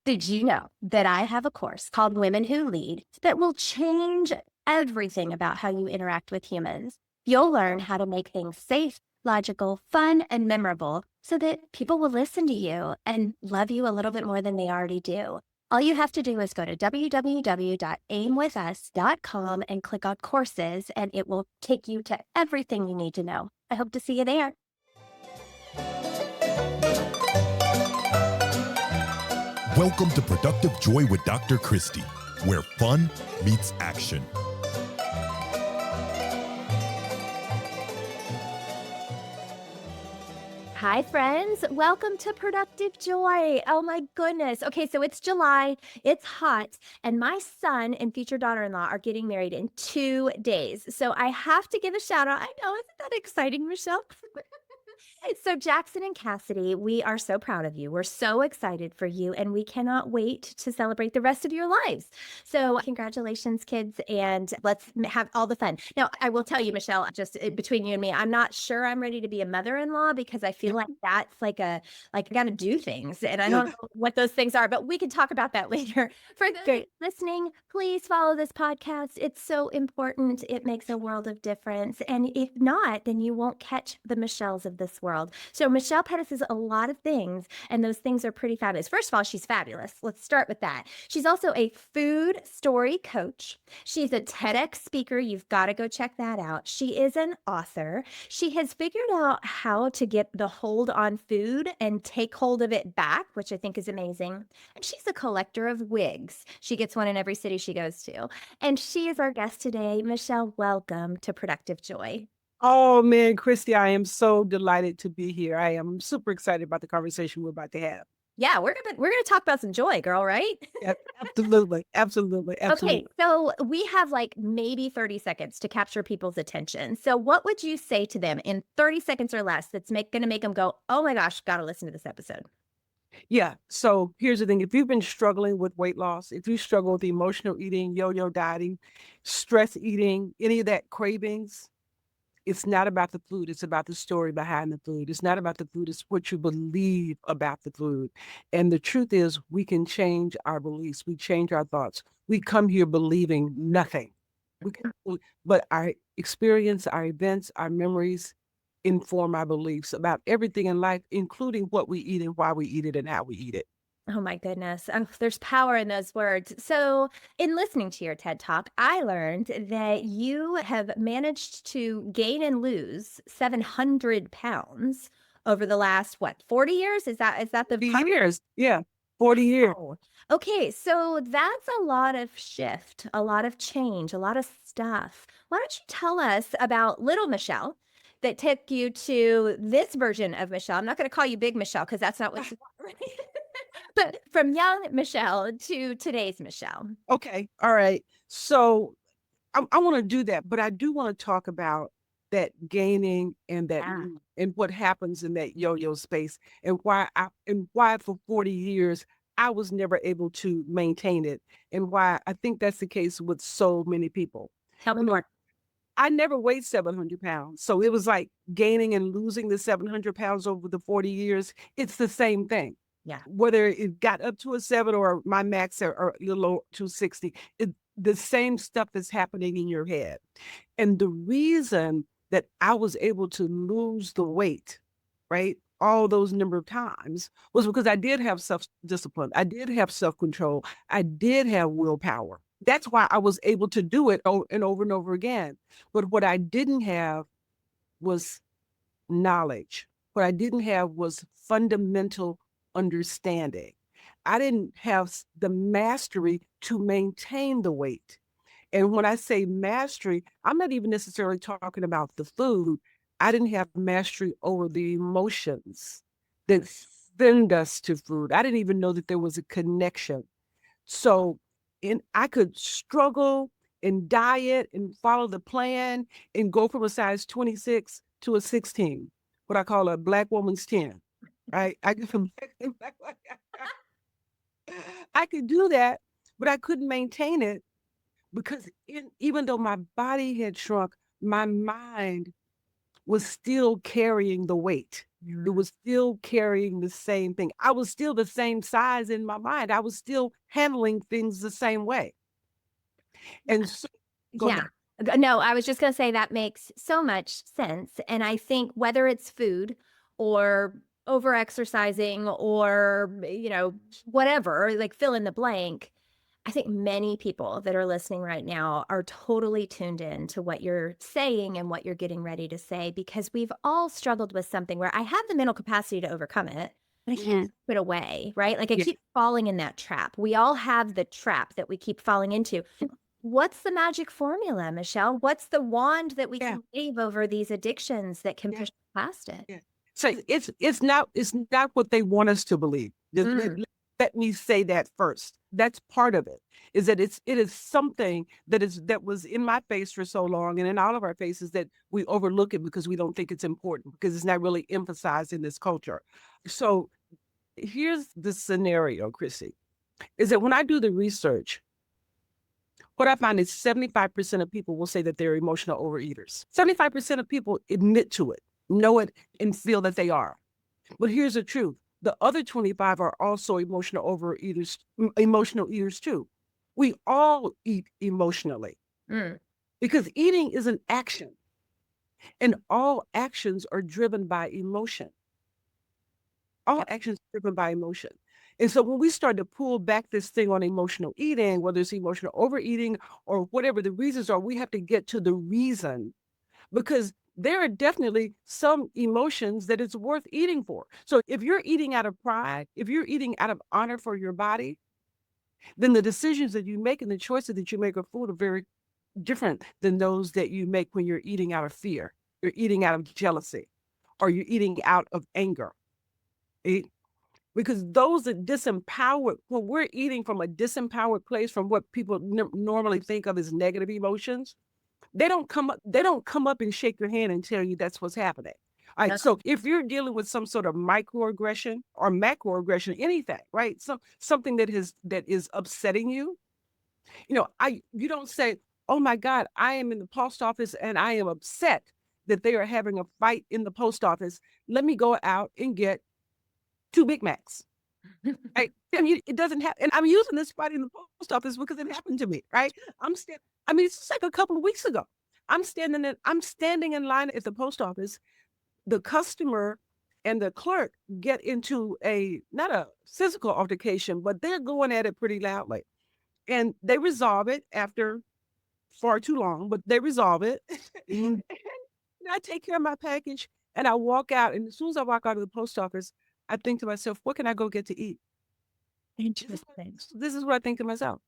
Did you know that I have a course called Women Who Lead that will change everything about how you interact with humans? You'll learn how to make things safe, logical, fun, and memorable so that people will listen to you and love you a little bit more than they already do. All you have to do is go to www.aimwithus.com and click on courses, and it will take you to everything you need to know. I hope to see you there. Welcome to Productive Joy with Dr. Christie, where fun meets action. Hi, friends. Welcome to Productive Joy. Oh, my goodness. Okay, so it's July. It's hot. And my son and future daughter-in-law are getting married in 2 days. So I have to give a shout out. I know, isn't that exciting, Michelle? So Jackson and Cassidy, we are so proud of you. We're so excited for you, and we cannot wait to celebrate the rest of your lives. So congratulations, kids, and let's have all the fun. Now, I will tell you, Michelle, just between you and me, I'm not sure I'm ready to be a mother-in-law because I feel like that's like I got to do things, and I don't know what those things are, but we can talk about that later. For those listening, please follow this podcast. It's so important. It makes a world of difference. And if not, then you won't catch the Michelles of this world. So Michelle Pettis is a lot of things, and those things are pretty fabulous. First of all, she's fabulous. Let's start with that. She's also a food story coach. She's a TEDx speaker. You've got to go check that out. She is an author. She has figured out how to get the hold on food and take hold of it back, which I think is amazing. And she's a collector of wigs. She gets one in every city she goes to. And she is our guest today. Michelle, welcome to Productive Joy. Oh man, Christy, I am so delighted to be here. I am super excited about the conversation we're about to have. Yeah, we're gonna talk about some joy, girl, right? Absolutely, absolutely, absolutely. Okay, so we have like maybe 30 seconds to capture people's attention. So what would you say to them in 30 seconds or less that's gonna make them go, oh my gosh, gotta listen to this episode? Yeah. So here's the thing. If you've been struggling with weight loss, if you struggle with emotional eating, yo-yo dieting, stress eating, any of that cravings, it's not about the food. It's about the story behind the food. It's not about the food. It's what you believe about the food. And the truth is we can change our beliefs. We change our thoughts. We come here believing nothing. But our experience, our events, our memories inform our beliefs about everything in life, including what we eat and why we eat it and how we eat it. Oh my goodness. There's power in those words. So, in listening to your TED Talk, I learned that you have managed to gain and lose 700 pounds over the last, 40 years? Is that the 40 years. Yeah. 40 years. Wow. Okay, so that's a lot of shift, a lot of change, a lot of stuff. Why don't you tell us about little Michelle that took you to this version of Michelle? I'm not going to call you Big Michelle because that's not what you want, right? But from young Michelle to today's Michelle. Okay. All right. So I want to do that, but I do want to talk about that gaining and that and what happens in that yo-yo space and why for 40 years I was never able to maintain it and why I think that's the case with so many people. Tell me more. I never weighed 700 pounds. So it was like gaining and losing the 700 pounds over the 40 years. It's the same thing. Yeah. Whether it got up to a 7 or my max or a little over 260, the same stuff is happening in your head. And the reason that I was able to lose the weight, right, all those number of times was because I did have self-discipline. I did have self-control. I did have willpower. That's why I was able to do it over and over again. But what I didn't have was knowledge. What I didn't have was fundamental understanding. I didn't have the mastery to maintain the weight. And when I say mastery, I'm not even necessarily talking about the food. I didn't have mastery over the emotions that send us to food. I didn't even know that there was a connection. So I could struggle and diet and follow the plan and go from a size 26 to a 16, what I call a Black woman's 10. Right? I could do that, but I couldn't maintain it because even though my body had shrunk, my mind was still carrying the weight. It was still carrying the same thing. I was still the same size in my mind. I was still handling things the same way. And so, go Yeah. ahead. No, I was just going to say that makes so much sense. And I think whether it's food or over exercising or, whatever, like fill in the blank, I think many people that are listening right now are totally tuned in to what you're saying and what you're getting ready to say, because we've all struggled with something where I have the mental capacity to overcome it, but I can't put it away, right? Like I Yeah. keep falling in that trap. We all have the trap that we keep falling into. What's the magic formula, Michelle? What's the wand that we Yeah. can wave over these addictions that can Yeah. push past it? Yeah. So it's not what they want us to believe. Let me say that first. That's part of it. Is that it is something that was in my face for so long and in all of our faces that we overlook it because we don't think it's important, because it's not really emphasized in this culture. So here's the scenario, Chrissy, is that when I do the research, what I find is 75% of people will say that they're emotional overeaters. 75% of people admit to it, know it, and feel that they are. But here's the truth. The other 25 are also emotional eaters too. We all eat emotionally because eating is an action, and all actions are driven by emotion. All actions are driven by emotion. And so when we start to pull back this thing on emotional eating, whether it's emotional overeating or whatever the reasons are, we have to get to the reason, because there are definitely some emotions that it's worth eating for. So if you're eating out of pride, if you're eating out of honor for your body, then the decisions that you make and the choices that you make of food are very different than those that you make when you're eating out of fear, you're eating out of jealousy, or you're eating out of anger. Because those that disempowered, when we're eating from a disempowered place, from what people normally think of as negative emotions, they don't come up and shake your hand and tell you that's what's happening. All right. So if you're dealing with some sort of microaggression or macroaggression, anything, right? Something that is upsetting you, you don't say, oh my God, I am in the post office and I am upset that they are having a fight in the post office. Let me go out and get 2 Big Macs. Right? I mean, it doesn't happen. And I'm using this fight in the post office because it happened to me, right? It's just like a couple of weeks ago. I'm standing in line at the post office. The customer and the clerk get into not a physical altercation, but they're going at it pretty loudly. And they resolve it after far too long, but they resolve it. And I take care of my package and I walk out. And as soon as I walk out of the post office, I think to myself, what can I go get to eat? Interesting. This is what I think to myself.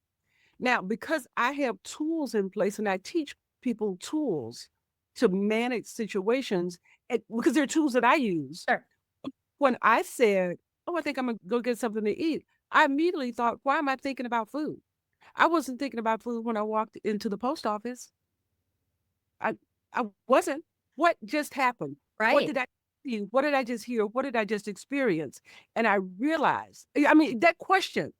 Now, because I have tools in place and I teach people tools to manage situations, because they're tools that I use. Sure. When I said, oh, I think I'm going to go get something to eat, I immediately thought, why am I thinking about food? I wasn't thinking about food when I walked into the post office. I wasn't. What just happened? What Right. did I see? What did I just hear? What did I just experience? And I realized, that question,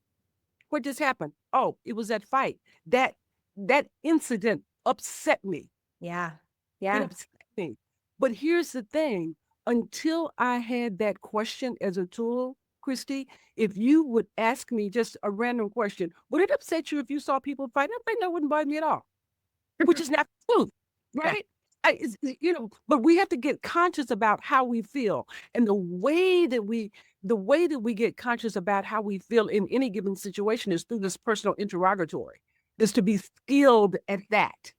what just happened? Oh, it was that fight. That incident upset me. Yeah. It Yeah. upset me. But here's the thing. Until I had that question as a tool, Christy, if you would ask me just a random question, would it upset you if you saw people fight? I think that wouldn't bother me at all, which is not the truth, right? But we have to get conscious about how we feel, and the way that we get conscious about how we feel in any given situation is through this personal interrogatory. Is to be skilled at that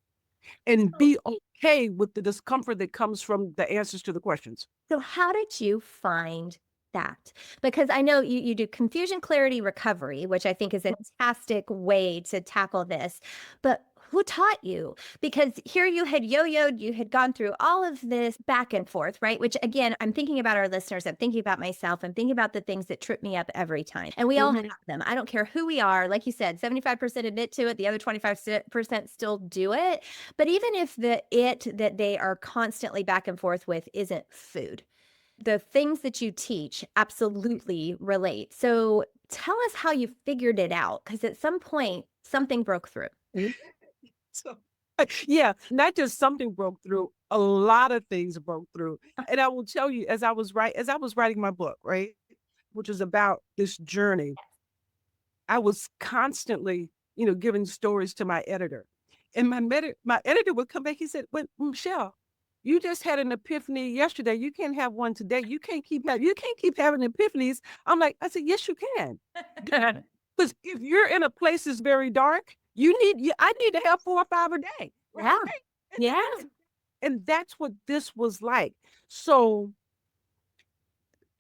and be okay with the discomfort that comes from the answers to the questions. So how did you find that? Because I know you do confusion, clarity, recovery, which I think is a fantastic way to tackle this. But who taught you? Because here you had yo-yoed, you had gone through all of this back and forth, right? Which again, I'm thinking about our listeners, I'm thinking about myself, I'm thinking about the things that trip me up every time. And we all have them. I don't care who we are. Like you said, 75% admit to it, the other 25% still do it. But even if that they are constantly back and forth with isn't food, the things that you teach absolutely relate. So tell us how you figured it out, because at some point something broke through. So, yeah, not just something broke through. a lot of things broke through. And I will tell you, as I was writing my book, right, which is about this journey, I was constantly, giving stories to my editor. And my editor would come back. He said, "But Michelle, you just had an epiphany yesterday. You can't have one today. You can't keep having epiphanies." I said, "Yes, you can." Because if you're in a place that's very dark, I need to have 4 or 5 a day. Yeah. Right? Yeah. And that's what this was like. So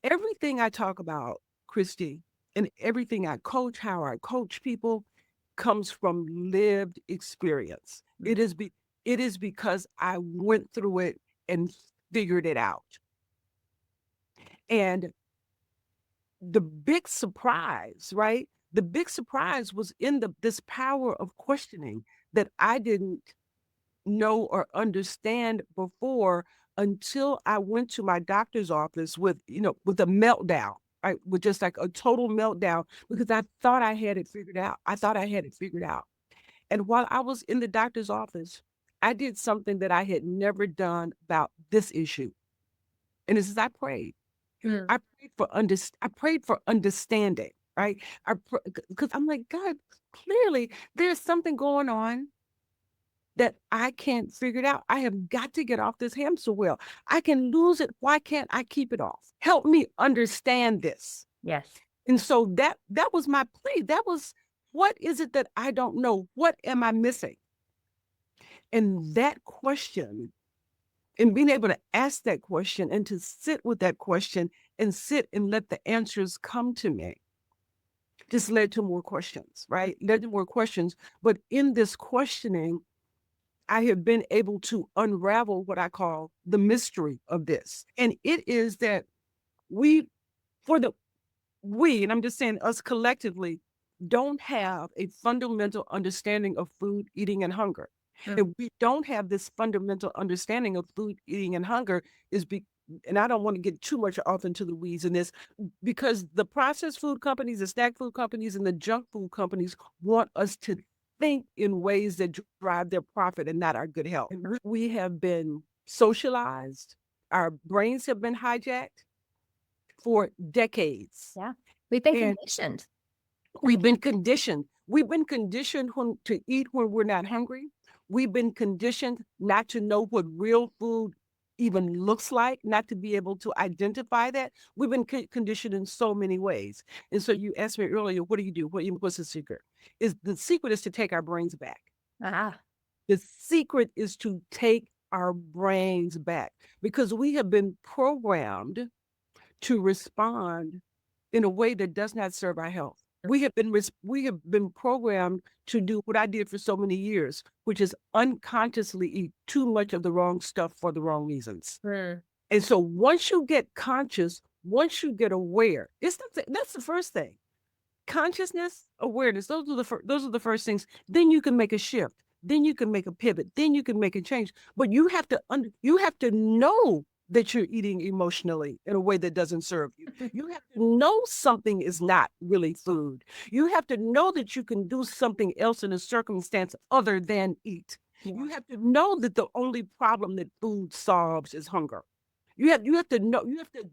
everything I talk about, Christy, and everything how I coach people comes from lived experience. It is because I went through it and figured it out. And the big surprise, right? The big surprise was in this power of questioning that I didn't know or understand before until I went to my doctor's office with a meltdown, right? With just like a total meltdown because I thought I had it figured out. I thought I had it figured out. And while I was in the doctor's office, I did something that I had never done about this issue. And this is I prayed. Mm. I prayed for understanding, right? Because I'm like, God, clearly there's something going on that I can't figure it out. I have got to get off this hamster wheel. I can lose it. Why can't I keep it off? Help me understand this. Yes. And so that was my plea. That was, what is it that I don't know? What am I missing? And that question, and being able to ask that question and to sit with that question and sit and let the answers come to me just led to more questions, right? Led to more questions. But in this questioning, I have been able to unravel what I call the mystery of this. And it is that we, and I'm just saying us collectively, don't have a fundamental understanding of food, eating, and hunger. Mm. And we don't have this fundamental understanding of food, eating, and hunger and I don't want to get too much off into the weeds in this, because the processed food companies, the snack food companies, and the junk food companies want us to think in ways that drive their profit and not our good health. We have been socialized. Our brains have been hijacked for decades. Yeah. We've been And conditioned. we've been conditioned. We've been conditioned to eat when we're not hungry. We've been conditioned not to know what real food even looks like, not to be able to identify that. We've been conditioned in so many ways. And so you asked me earlier, what do you do? What's the secret? The secret is to take our brains back. Ah. The secret is to take our brains back, because we have been programmed to respond in a way that does not serve our health. We have been programmed to do what I did for so many years, which is unconsciously eat too much of the wrong stuff for the wrong reasons. Mm. And so once you get conscious, once you get aware, that's the first thing. Consciousness, awareness, those are the first things. Then you can make a shift. Then you can make a pivot. Then you can make a change. But you have to know that you're eating emotionally in a way that doesn't serve you. You have to know something is not really food. You have to know that you can do something else in a circumstance other than eat. Yeah. You have to know that the only problem that food solves is hunger. You have to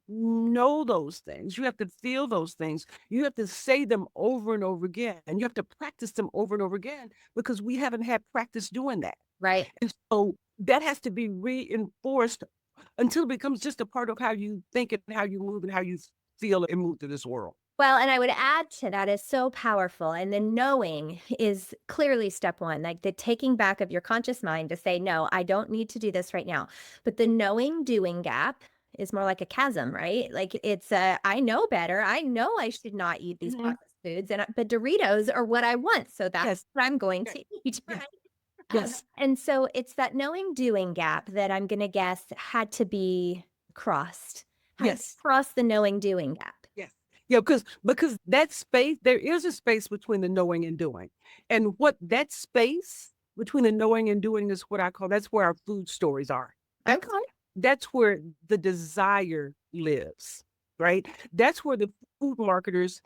know those things. You have to feel those things. You have to say them over and over again. And you have to practice them over and over again, because we haven't had practice doing that. Right. And so that has to be reinforced until it becomes just a part of how you think and how you move and how you feel and move through this world. Well, and I would add to that is so powerful. And the knowing is clearly step one, like the taking back of your conscious mind to say, no, I don't need to do this right now. But the knowing doing gap is more like a chasm, right? Like it's I know better. I know I should not eat these processed foods, but Doritos are what I want. So that's Yes. what I'm going to eat. Yes. Right? Yes. And so it's that knowing doing gap that I'm going to guess had to be crossed. Yes. Cross the knowing doing gap. Yes. Yeah, because that space, there is a space between the knowing and doing. And what that space between the knowing and doing is what I call, that's where our food stories are. That's where the desire lives, right? That's where the food marketers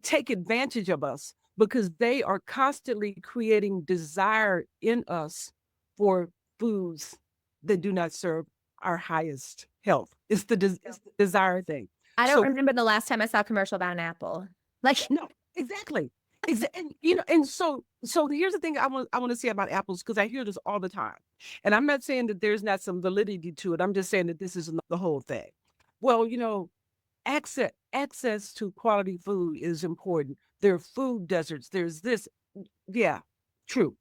take advantage of us, because they are constantly creating desire in us for foods that do not serve our highest health. It's it's the desire thing. I don't So remember the last time I saw a commercial about an apple. Like, no, exactly. And and so here's the thing I want to say about apples, because I hear this all the time. And I'm not saying that there's not some validity to it. I'm just saying that this isn't the whole thing. Well, access to quality food is important. There are food deserts. There's this. Yeah, true.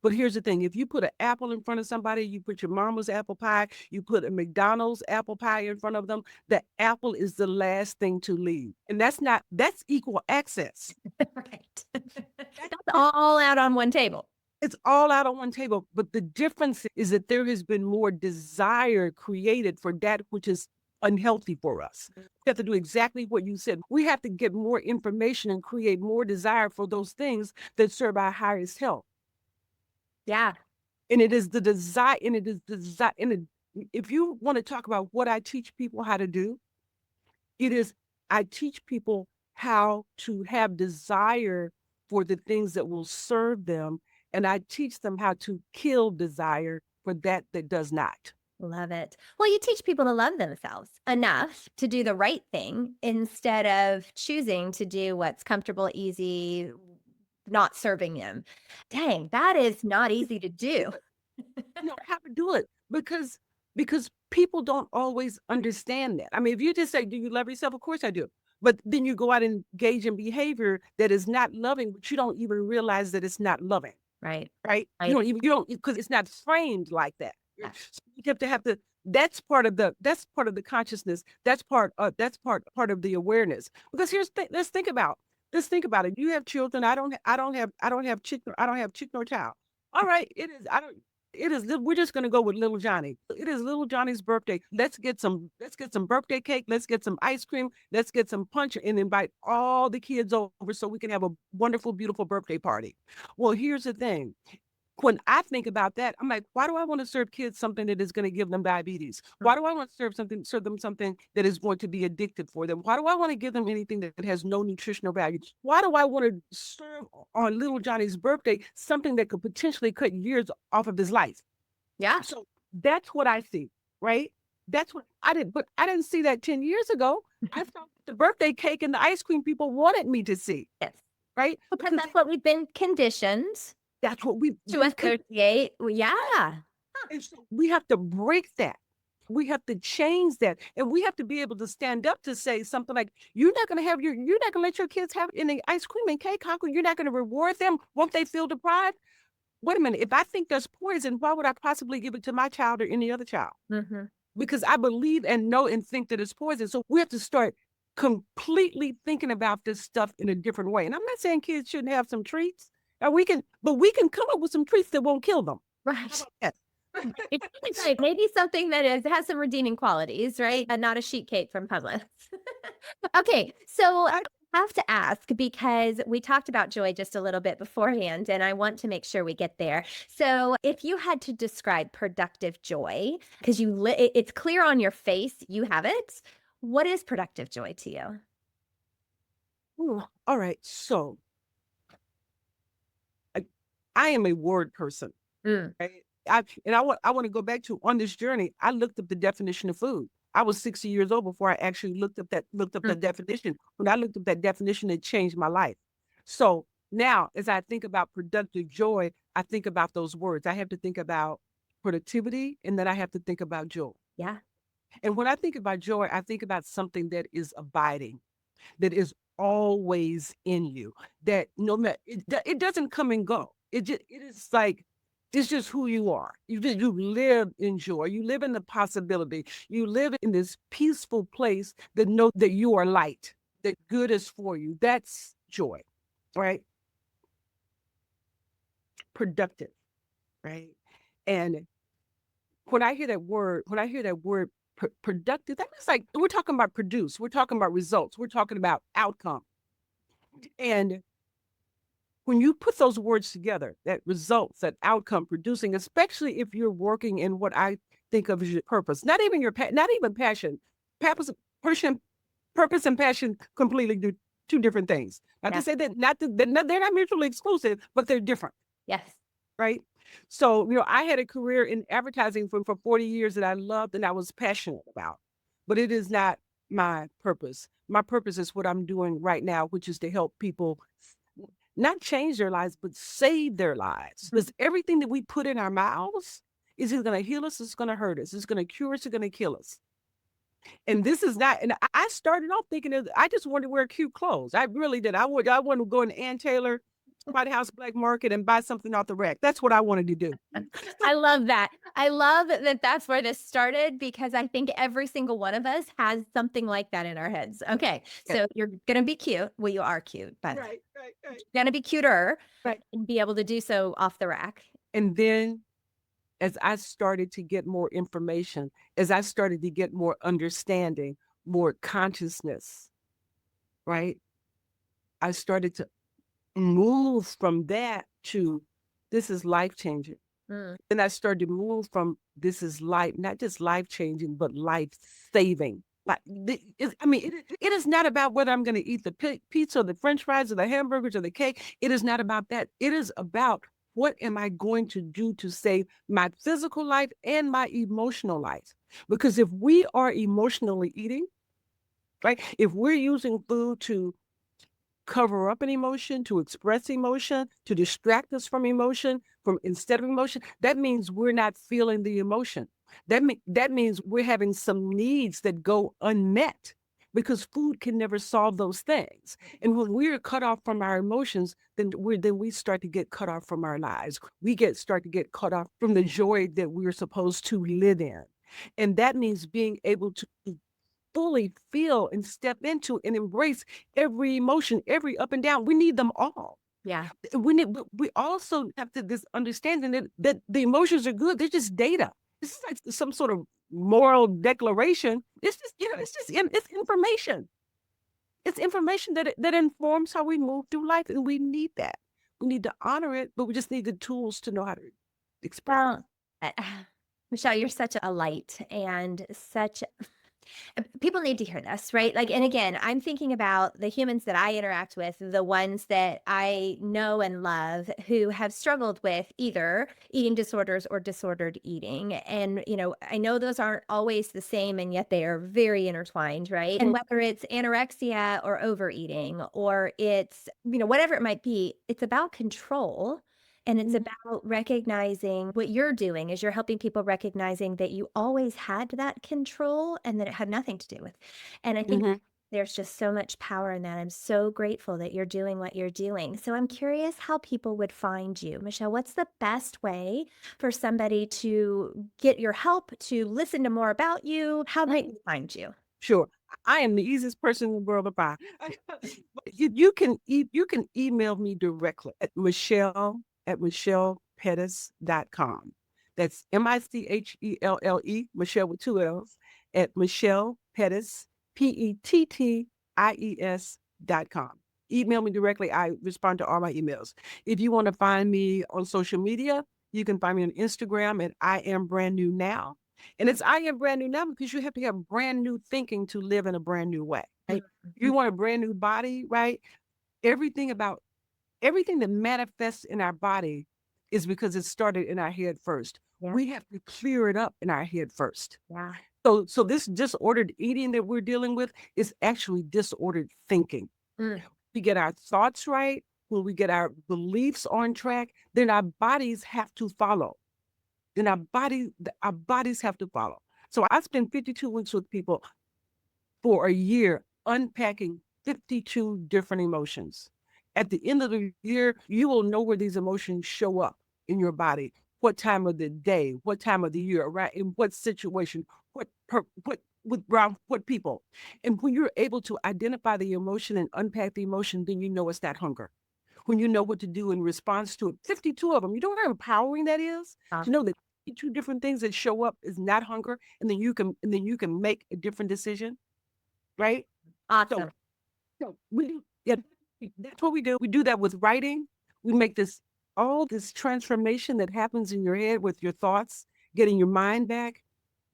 But here's the thing, if you put an apple in front of somebody, you put your mama's apple pie, you put a McDonald's apple pie in front of them, the apple is the last thing to leave. And that's equal access. right. That's all out on one table. It's all out on one table. But the difference is that there has been more desire created for that which is unhealthy for us. We have to do exactly what you said. We have to get more information and create more desire for those things that serve our highest health. Yeah. And it is the desire, and it is the desire. If you want to talk about what I teach people how to do, it is I teach people how to have desire for the things that will serve them. And I teach them how to kill desire for that does not. Love it. Well, you teach people to love themselves enough to do the right thing instead of choosing to do what's comfortable, easy, not serving them. Dang, that is not easy to do. How to do it, because people don't always understand that. I mean, if you just say, "Do you love yourself?" Of course I do. But then you go out and engage in behavior that is not loving, but you don't even realize that it's not loving. Right. Right? Right. You don't, because it's not framed like that. Yeah. So you have to. That's part of the consciousness. That's part of the awareness. Because let's think about it. You have children. I don't have chick nor child. All right. We're just gonna go with little Johnny. It is little Johnny's birthday. Let's get some birthday cake. Let's get some ice cream. Let's get some punch and invite all the kids over so we can have a wonderful, beautiful birthday party. Well, here's the thing. When I think about that, I'm like, why do I want to serve kids something that is going to give them diabetes? Why do I want to serve them something that is going to be addicted for them? Why do I want to give them anything that has no nutritional value? Why do I want to serve on little Johnny's birthday something that could potentially cut years off of his life? Yeah. So that's what I see, right? That's what I did, but I didn't see that 10 years ago. I thought the birthday cake and the ice cream people wanted me to see. Yes. Right? Because that's what we've been conditioned that's what we to associate. Yeah. And so we have to break that. We have to change that. And we have to be able to stand up to say something like, you're not going to let your kids have any ice cream and cake. How come you're not going to reward them? Won't they feel deprived? Wait a minute. If I think that's poison, why would I possibly give it to my child or any other child? Mm-hmm. Because I believe and know and think that it's poison. So we have to start completely thinking about this stuff in a different way. And I'm not saying kids shouldn't have some treats. But we can come up with some treats that won't kill them. Right. It's like maybe something that has some redeeming qualities, right? And not a sheet cake from Publix. Okay, so I have to ask, because we talked about joy just a little bit beforehand, and I want to make sure we get there. So if you had to describe productive joy, because it's clear on your face, you have it. What is productive joy to you? Ooh, all right. So I am a word person. Right? I want to go back to, on this journey, I looked up the definition of food. I was 60 years old before I actually looked up the definition. When I looked up that definition, it changed my life. So now, as I think about productive joy, I think about those words. I have to think about productivity, and then I have to think about joy. Yeah. And when I think about joy, I think about something that is abiding, that is always in you, that no matter, it doesn't come and go. It is like, it's just who you are. You live in joy. You live in the possibility. You live in this peaceful place that know that you are light, that good is for you. That's joy, right? Productive, right? And when I hear that word, productive, that means like we're talking about produce. We're talking about results. We're talking about outcome. And when you put those words together, that results, that outcome producing, especially if you're working in what I think of as your purpose, not even passion. Purpose and passion completely do two different things. Not to say that they're not mutually exclusive, but they're different. Yes. Right? So, I had a career in advertising for 40 years that I loved and I was passionate about, but it is not my purpose. My purpose is what I'm doing right now, which is to help people not change their lives, but save their lives. Because everything that we put in our mouths is it going to heal us, it's going to hurt us, it's going to cure us, it's going to kill us. And this is not, and I started off thinking that I just wanted to wear cute clothes. I really did. I wanted to go in Ann Taylor, White House Black Market and buy something off the rack. That's what I wanted to do. I love that. I love that that's where this started because I think every single one of us has something like that in our heads. Okay. So you're going to be cute. Well, you are cute, but Right. you're going to be cuter Right. and be able to do so off the rack. And then as I started to get more information, as I started to get more understanding, more consciousness, right? I started to move from that to this is life changing. Then I started to move from this is life, not just life changing, but life saving. Like, it is not about whether I'm going to eat the pizza or the French fries or the hamburgers or the cake. It is not about that. It is about what am I going to do to save my physical life and my emotional life? Because if we are emotionally eating, right? If we're using food to cover up an emotion, to express emotion, to distract us from emotion, from instead of emotion, that means we're not feeling the emotion. That means we're having some needs that go unmet because food can never solve those things. And when we're cut off from our emotions, then we start to get cut off from our lives. We start to get cut off from the joy that we're supposed to live in. And that means being able to fully feel and step into and embrace every emotion, every up and down. We need them all. Yeah. We also have to this understanding that the emotions are good. They're just data. This is like some sort of moral declaration. It's just, it's information. It's information that informs how we move through life. And we need that. We need to honor it, but we just need the tools to know how to express. Well, Michelle, you're such a light and such people need to hear this, right? Like, and again, I'm thinking about the humans that I interact with, the ones that I know and love who have struggled with either eating disorders or disordered eating. And, I know those aren't always the same, and yet they are very intertwined, right? And whether it's anorexia or overeating, or it's, whatever it might be, it's about control. And it's about recognizing what you're doing is you're helping people recognizing that you always had that control and that it had nothing to do with. And I think there's just so much power in that. I'm so grateful that you're doing what you're doing. So I'm curious how people would find you. Michelle, what's the best way for somebody to get your help, to listen to more about you? How might they find you? Sure. I am the easiest person in the world to find. You can email me directly at michellepettis.com. That's Michelle, Michelle with 2 L's, at Michelle Pettis, Pettis.com. Email me directly. I respond to all my emails. If you want to find me on social media, you can find me on Instagram at I am brand new now. And it's I am brand new now because you have to have brand new thinking to live in a brand new way. Right? You want a brand new body, right? Everything that manifests in our body is because it started in our head first. Yeah. We have to clear it up in our head first. Yeah. So this disordered eating that we're dealing with is actually disordered thinking. We get our thoughts right, when we get our beliefs on track, then our bodies have to follow. Then our bodies have to follow. So I spent 52 weeks with people for a year unpacking 52 different emotions. At the end of the year, you will know where these emotions show up in your body, what time of the day, what time of the year, right? In what situation, what people. And when you're able to identify the emotion and unpack the emotion, then you know it's that hunger. When you know what to do in response to it, 52 of them, you know how empowering that is? To know that 52 different things that show up is not hunger, and then you can make a different decision, right? Awesome. So that's what we do. We do that with writing. We make all this transformation that happens in your head with your thoughts, getting your mind back,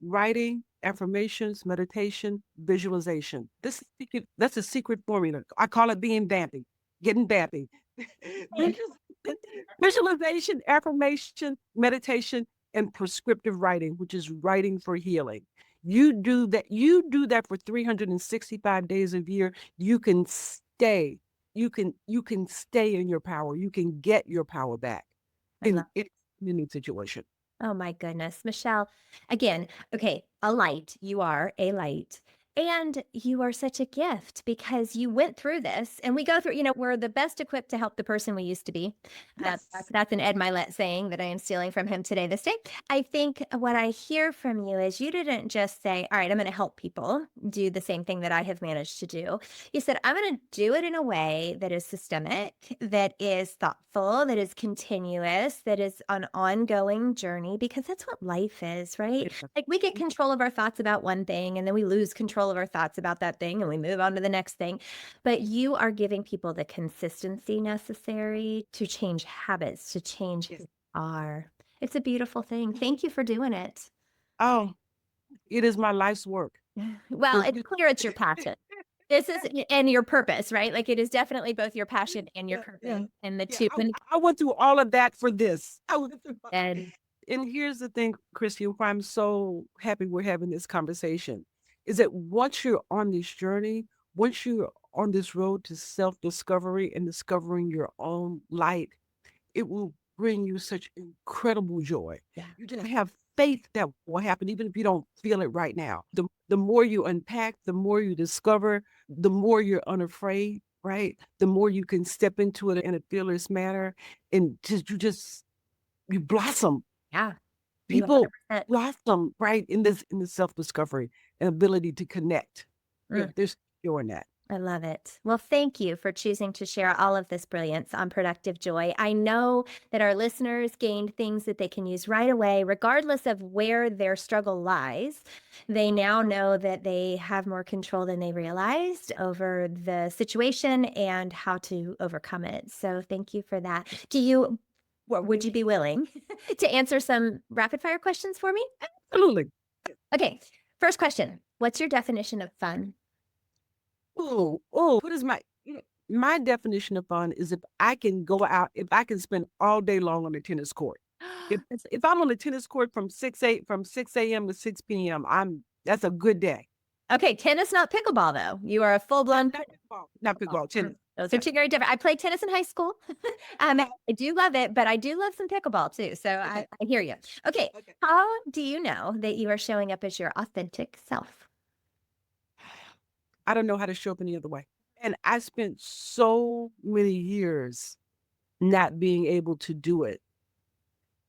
writing, affirmations, meditation, visualization. That's a secret formula. I call it being vampy, getting vampy. Visualization, affirmation, meditation, and prescriptive writing, which is writing for healing. You do that for 365 days a year. You can stay. You can stay in your power. You can get your power back I in love. any situation. Oh my goodness, Michelle. Again, okay, a light. You are a light. And you are such a gift because you went through this and we go through, we're the best equipped to help the person we used to be. Yes. That's an Ed Milet saying that I am stealing from him today, this day. I think what I hear from you is you didn't just say, all right, I'm going to help people do the same thing that I have managed to do. You said, I'm going to do it in a way that is systemic, that is thoughtful, that is continuous, that is an ongoing journey, because that's what life is, right? Like we get control of our thoughts about one thing and then we lose control of our thoughts about that thing and we move on to the next thing. But you are giving people the consistency necessary to change habits, to change who Yes. they are. It's a beautiful thing. Thank you for doing it. Oh, it is my life's work. Well, it's clear it's your passion. This is and your purpose, right? Like it is definitely both your passion and your purpose, and the Yeah, two. I went through all of that for this. I went through And And here's the thing, Christy, why I'm so happy we're having this conversation, is that once you're on this journey, once you're on this road to self-discovery and discovering your own light, it will bring you such incredible joy. yeah, You just have faith that will happen, even if you don't feel it right now. The more you unpack, the more you discover, the more you're unafraid, right? The more you can step into it in a fearless manner and you blossom. yeah, you People 100%. blossom, right, in this self-discovery and ability to connect. Yeah, there's joy in that. I love it. Well, thank you for choosing to share all of this brilliance on Productive Joy. I know that our listeners gained things that they can use right away, regardless of where their struggle lies. They now know that they have more control than they realized over the situation and how to overcome it. So thank you for that. Would you be willing to answer some rapid fire questions for me? Absolutely. Okay. First question. What's your definition of fun? What is my definition of fun is if I can go out, if I can spend all day long on the tennis court. If I'm on the tennis court from 6 a.m. to 6 p.m., that's a good day. Okay, tennis, not pickleball, though. You are a full-blown Not pickleball, tennis. Those are two very different. I played tennis in high school. I do love it, but I do love some pickleball too. So I hear you. Okay, Okay. how do you know that you are showing up as your authentic self? I don't know how to show up any other way. And I spent so many years not being able to do it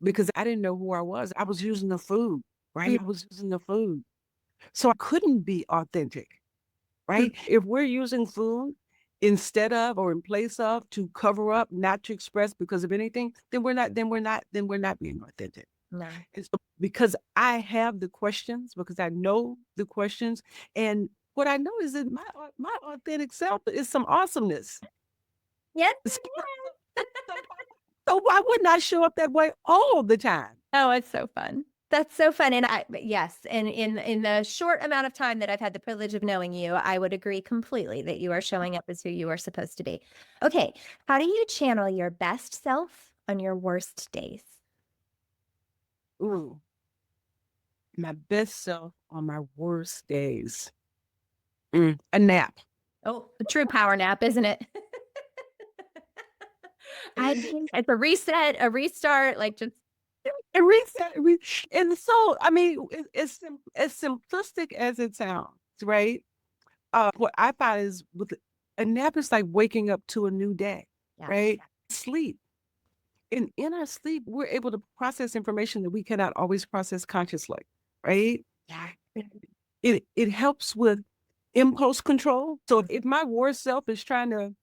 because I didn't know who I was. I was using the food, right? I was using the food. So I couldn't be authentic, right? If we're using food instead of or in place of to cover up, not to express because of anything, then we're not being authentic. No. And so because I have the questions, because I know the questions, and what I know is that my authentic self is some awesomeness. Yes. So why wouldn't I show up that way all the time? Oh, it's so fun. That's so fun. And yes, and in the short amount of time that I've had the privilege of knowing you, I would agree completely that you are showing up as who you are supposed to be. Okay, how do you channel your best self on your worst days? Ooh, my best self on my worst days. A nap. Oh, a true power nap, isn't it? I think it's a reset, a restart, like just And reset, and so I mean, it's as simplistic as it sounds, right? What I find is with a nap is like waking up to a new day, yeah. right? Sleep. And in our sleep, we're able to process information that we cannot always process consciously, right? Yeah. It helps with impulse control. So if my worst self is trying to,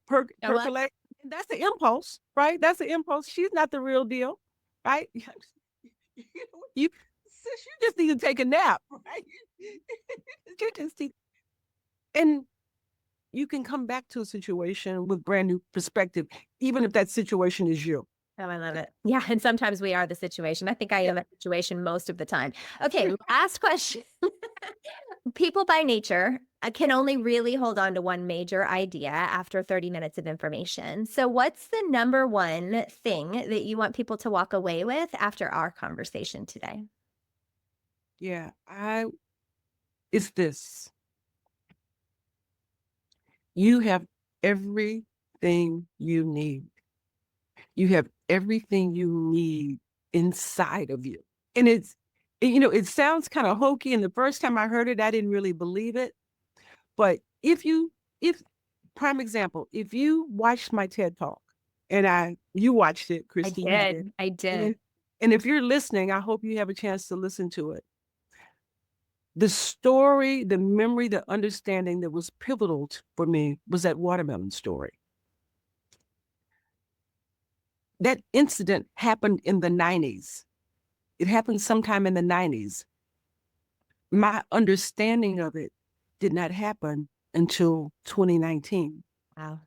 percolate, that's the impulse, right? That's the impulse. She's not the real deal, right? You sis, you just need to take a nap, right? You just need, and you can come back to a situation with brand new perspective, even if that situation is you. Oh, I love it. Yeah, and sometimes we are the situation. I think I am a situation most of the time. Okay, last question. People by nature can only really hold on to one major idea after 30 minutes of information. So, what's the number one thing that you want people to walk away with after our conversation today? Yeah, it's this. You have everything you need. You have everything you need inside of you. And it sounds kind of hokey. And the first time I heard it, I didn't really believe it. But if prime example, if you watched my TED talk and you watched it, I Christy, you did. did. I And did. if, and if you're listening, I hope you have a chance to listen to it. The story, the memory, the understanding that was pivotal for me was that watermelon story. That incident happened in the 90s. It happened sometime in the 90s. My understanding of it did not happen until 2019. Wow.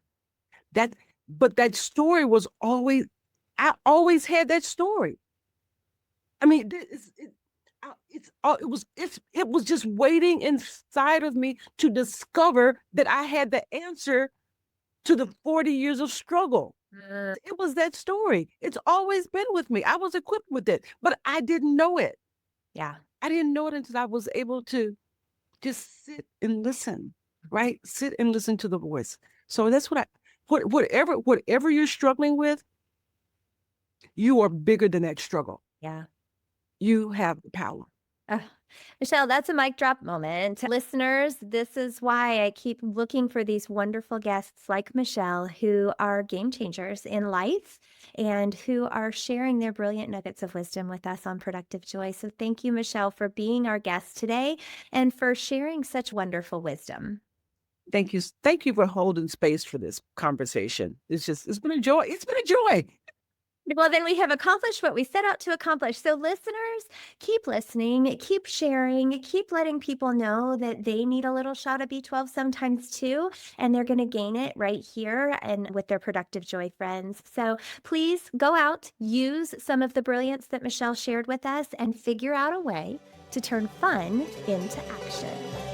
But that story was I always had that story. I mean, it was just waiting inside of me to discover that I had the answer to the 40 years of struggle. It was that story. It's always been with me. I was equipped with it, but I didn't know it. Yeah. I didn't know it until I was able to just sit and listen, right? Sit and listen to the voice. So that's whatever you're struggling with, you are bigger than that struggle. Yeah. You have the power. Ugh. Michelle, that's a mic drop moment. Listeners, this is why I keep looking for these wonderful guests like Michelle who are game changers in life and who are sharing their brilliant nuggets of wisdom with us on Productive Joy. So thank you, Michelle, for being our guest today and for sharing such wonderful wisdom. Thank you. Thank you for holding space for this conversation. It's been a joy. It's been a joy. Well, then we have accomplished what we set out to accomplish. So, listeners, keep listening, keep sharing, keep letting people know that they need a little shot of B12 sometimes too, and they're going to gain it right here and with their Productive Joy friends. So, please go out, use some of the brilliance that Michelle shared with us, and figure out a way to turn fun into action.